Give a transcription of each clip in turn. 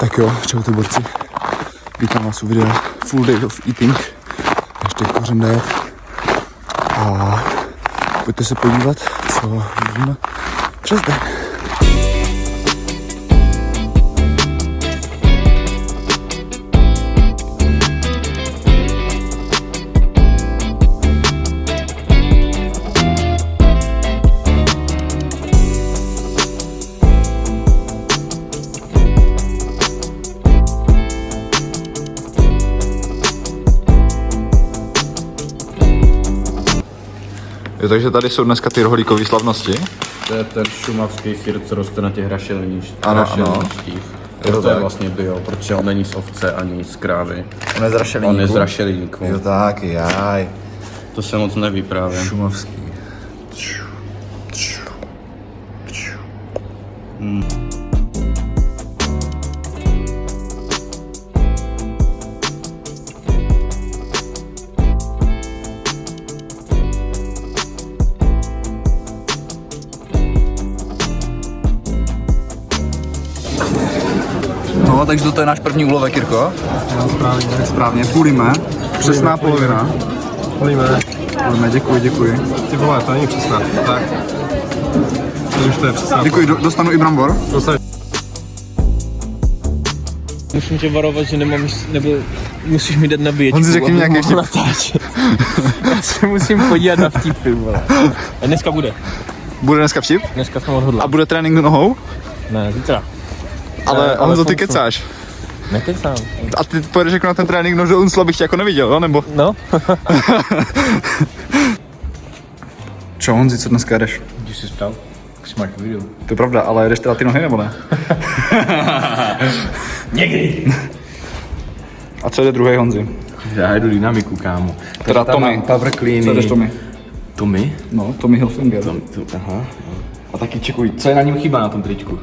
Tak jo, čau ty borci. Vítám vás u videa Full Day of Eating. Ještě kořen diet. A pojďte se podívat, co vidíme přes den. Jo, takže tady jsou dneska ty rohlíkové slavnosti. To je ten šumavský syr, co roste na těch rašelništích. Jo, To je vlastně bio, protože on není z ovce ani z krávy. On je z rašelníku. On je z rašelníku. Jo tak, jaj. To se moc neví právě. Šumavský. No, takže toto je náš první úlovek, Jirko. No, správně. Správně, půlíme. Přesná polovina. Půlíme. Půlíme, děkuji. Ty vole, to není přesná. Tak. Už to je přesná. Děkuji, dostanu i brambor. Musím tě varovat, že nemám, nebo musíš mi dát nabíječku. On si řekni nějaký ještě. Já se musím podívat na vtipy, vole. A dneska bude. Bude dneska vtip? Dneska jsem odhodlal. A bude trénink nohou? Ne, zítra. Ale Honzo, ty kecáš. Nekecám. A ty pojedeš jako na ten trénink nožou unslo, bych tě jako neviděl, jo? Nebo? No. Čo, Honzi, co dneska jedeš? Když jsi ptal, smart video. To je pravda, ale jedeš teda ty nohy, nebo ne? Někdy. A co jde druhý, Honzi? Já jedu dynamiku, kámo. Teda Tommy. Power cleaning. Co jdeš Tommy? Tommy? No, Tommy Hilfiger. Aha. A taky čekuj, co je na něm chyba na tom tričku?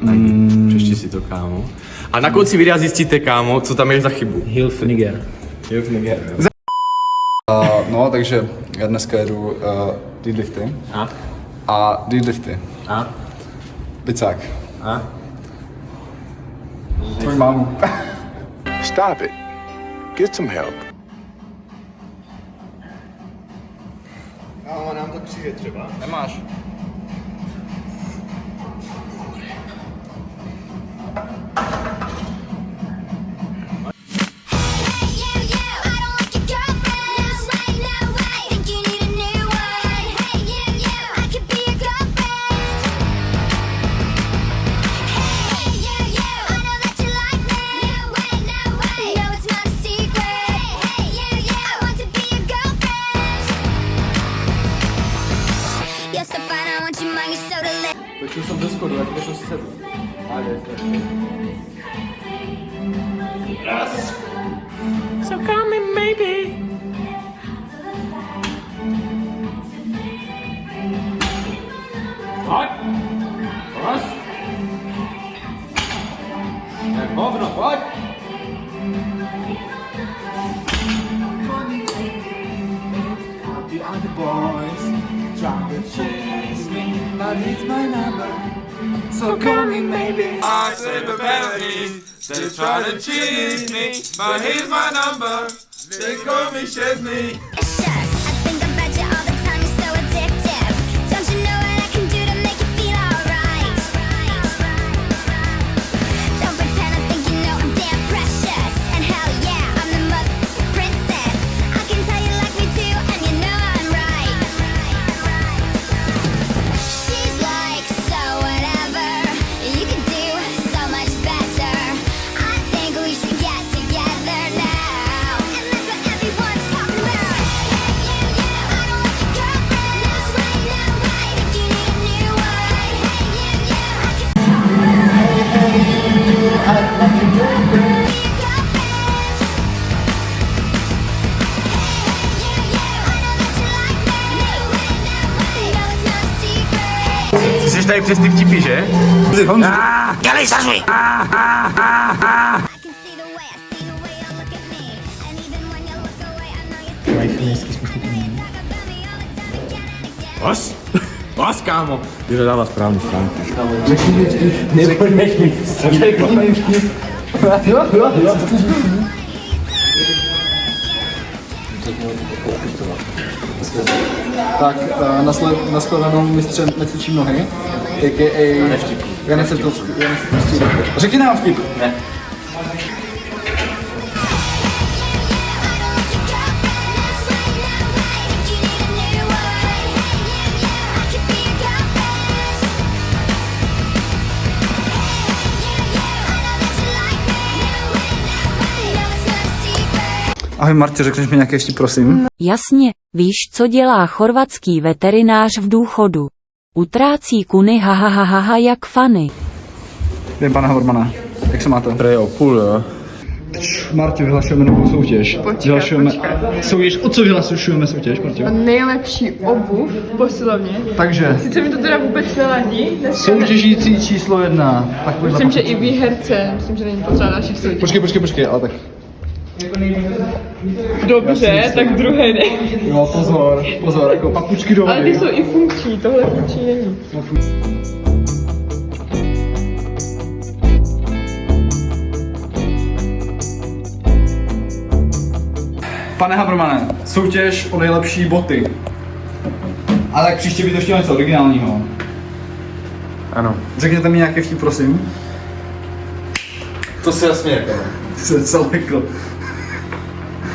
Přečti si to, kámo. A na konci videa zjistíte, kámo, co tam je za chybu. Hilfiger. No, takže já dneska jedu deadlifty. A deadlifty. A? Picák. A? Tvoj mámu. Stop it. Get some help. Ale nám to přijde třeba. Nemáš. Počul jsem do schodu, jak to se sedl. So call me maybe. Pojď! Pojď! Hovno, pojď! The other boys try to chase me, but it's my number, so call me maybe. I said the penalty, they try to cheat me, but here's my number, they call me Chesney. Ty jsi tady přes ty vtipy, že? Honzi. Dělej, zařvi! Vás, kámo! Ty to dává správný stránky. Tak nashledanou mistře necvičí nohy, a.k.a. Já nechci to vtip. Řekni nám vtip. Ne. Ahoj Martě, řekneš mi nějaké ještě prosím? Jasně, víš, co dělá chorvatský veterinář v důchodu? Utrácí kuny hahaha jak fany. Vím, pane Habermane, jak se máte? Prej o půl, jo. Martě, vyhlašujeme novou soutěž. Soutěž, o co vyhlašujeme soutěž, Martě? Nejlepší obuv v posilovně. Takže, Sice mi to teda vůbec neladí. soutěžící číslo 1. Myslím, že i výherce. Myslím, že není potřeba dalších soutěží. Počkej, ale tak. Dobře, tak druhé ne. Jo, pozor, jako papučky do Ale ty vody. jsou i funkční, tohle funkční není. Pane Habermane, soutěž o nejlepší boty. Ale tak příště by to chtělo něco originálního. Ano. Řekněte mi nějaký vtip, prosím. To se jasně jako. Jsem se lekl.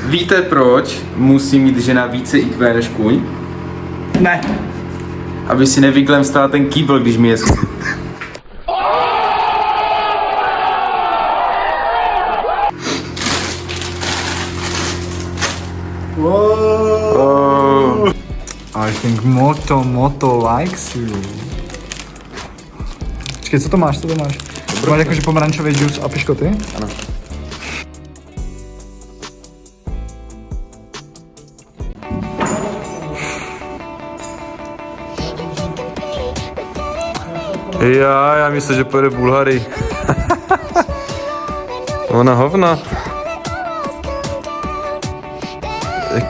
Víte proč musí mít žena více IQ než kůň? Ne. Aby si nevyklem stál ten kýbl, když mi je I think Moto likes you. Počkej, co to máš? To máš jakože pomerančový džus a piškoty? Ano. Já myslím, že pojede Bulhary. Ona hovna.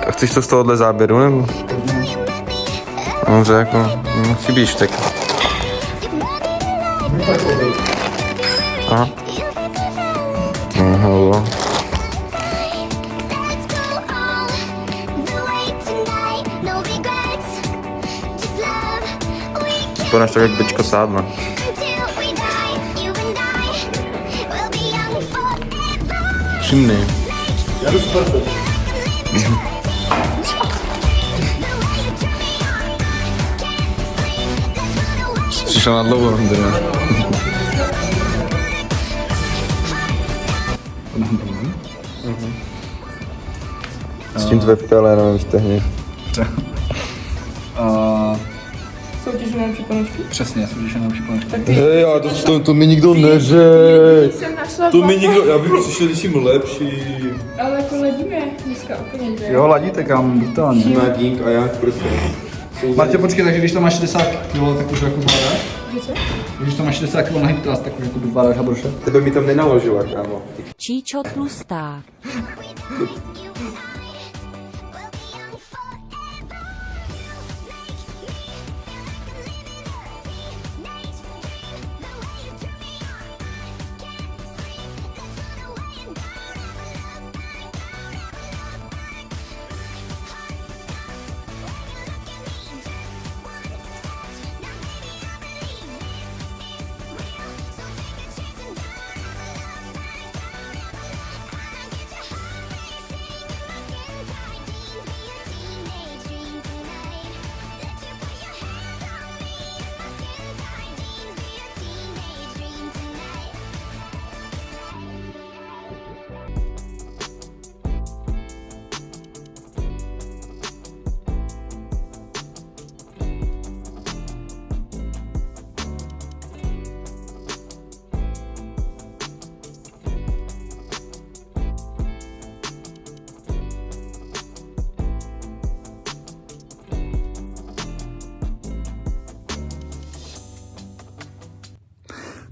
A chceš to z tohohle záběru, nebo? Dobře, jako, chybíš, tak. Aha. Aha, jo. Vypadáš tak jak bečko sádla. Šimný. Já jdu super. Přišel na dlouho, teda. S tím tvoje pele, nevím, stehni. Soutěž na nejlepší ponožky. Přesně, soutěž na nejlepší ponožky. Hej, to mi nikdo neřekl. Jsem našla To mi nikdo, já bych přišel, když jim lepší. Ale jako ladíme dneska úplně, že? Jo, ladíte kam, brutálně. Nadík a já prostě. Martě, počkej, takže když to máš 60 kg, tak už jako zvládáš? Že co? Když to máš 60 kg na hyptras, tak už jako zvládáš habroše? Tebe mi tam nenaložila, kámo. Číčo tlustá.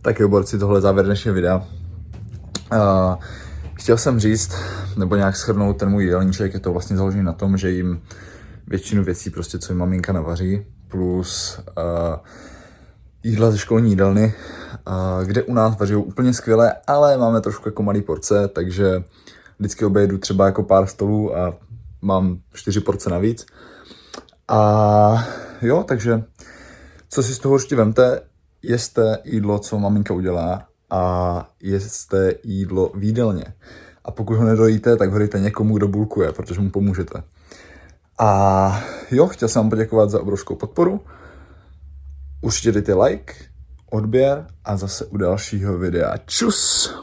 Tak jo, borci, tohle je závěr dnešního videa. Chtěl jsem říct, nebo nějak shrnout ten můj jídelníček, je to vlastně založený na tom, že jim většinu věcí prostě, co jim maminka navaří, plus jídla ze školní jídelny, kde u nás vaří úplně skvěle, ale máme trošku jako malý porce, takže vždycky objedu třeba jako pár stolů a mám 4 porce navíc. A jo, takže co si z toho určitě vemte, jeste jídlo, co maminka udělá a jeste jídlo v jídelně. A pokud ho nedojíte, tak ho dejte někomu, kdo bulkuje, protože mu pomůžete. A jo, chtěl jsem vám poděkovat za obrovskou podporu. Určitě dejte like, odběr a zase u dalšího videa. Čus!